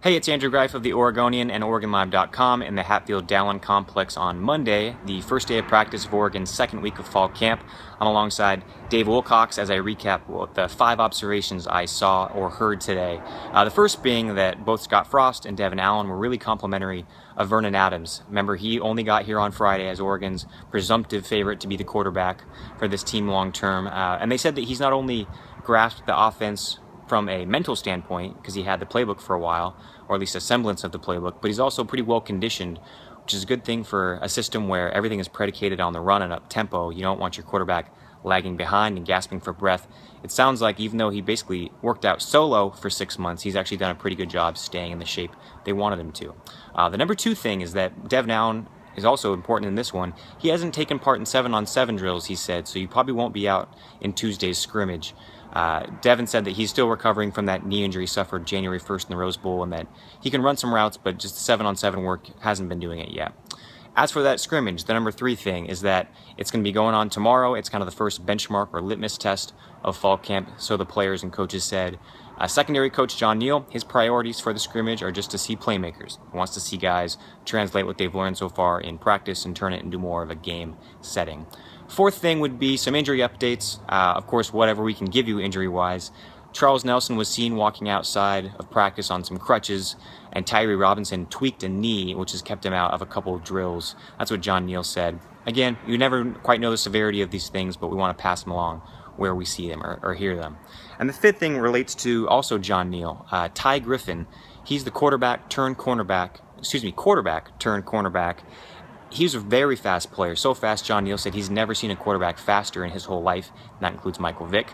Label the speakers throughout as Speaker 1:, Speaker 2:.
Speaker 1: Hey, it's Andrew Greif of the Oregonian and OregonLive.com in the Hatfield-Dowling Complex on Monday, the first day of practice of Oregon's second week of fall camp. I'm alongside Dave Wilcox as I recap the 5 observations I saw or heard today. The first being that both Scott Frost and Devon Allen were really complimentary of Vernon Adams. Remember, he only got here on Friday as Oregon's presumptive favorite to be the quarterback for this team long term. And they said that he's not only grasped the offense from a mental standpoint, because he had the playbook for a while, or at least a semblance of the playbook, but he's also pretty well conditioned, which is a good thing for a system where everything is predicated on the run and up tempo. You don't want your quarterback lagging behind and gasping for breath. It sounds like even though he basically worked out solo for 6 months, he's actually done a pretty good job staying in the shape they wanted him to. The number 2 thing is that Devon Allen is also important in this one. He hasn't taken part in 7-on-7 drills, he said, so you probably won't be out in Tuesday's scrimmage. Devon said that he's still recovering from that knee injury suffered January 1st in the Rose Bowl, and that he can run some routes, but just 7-on-7 work hasn't been doing it yet. As for that scrimmage, the number 3 thing is that it's going to be going on tomorrow. It's kind of the first benchmark or litmus test of fall camp, so the players and coaches said. Secondary coach John Neal, his priorities for the scrimmage are just to see playmakers. He wants to see guys translate what they've learned so far in practice and turn it into more of a game setting. 4th thing would be some injury updates. Of course, whatever we can give you injury-wise. Charles Nelson was seen walking outside of practice on some crutches, and Tyree Robinson tweaked a knee, which has kept him out of a couple of drills. That's what John Neal said. Again, you never quite know the severity of these things, but we want to pass them along where we see them or hear them. And the 5th thing relates to also John Neal. Ty Griffin, he's the quarterback turned cornerback. He's a very fast player, so fast John Neal said he's never seen a quarterback faster in his whole life, and that includes Michael Vick.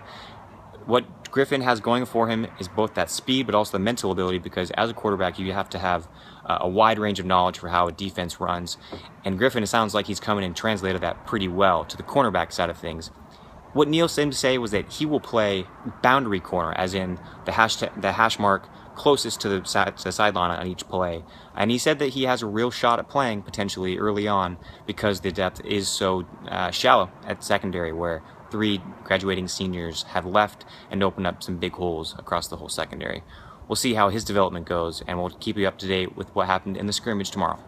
Speaker 1: What Griffin has going for him is both that speed but also the mental ability, because as a quarterback you have to have a wide range of knowledge for how a defense runs, and Griffin, it sounds like he's coming and translated that pretty well to the cornerback side of things. What Neal seemed to say was that he will play boundary corner, as in the hash mark closest to the sideline on each play. And he said that he has a real shot at playing potentially early on because the depth is so shallow at secondary, where 3 graduating seniors have left and opened up some big holes across the whole secondary. We'll see how his development goes, and we'll keep you up to date with what happened in the scrimmage tomorrow.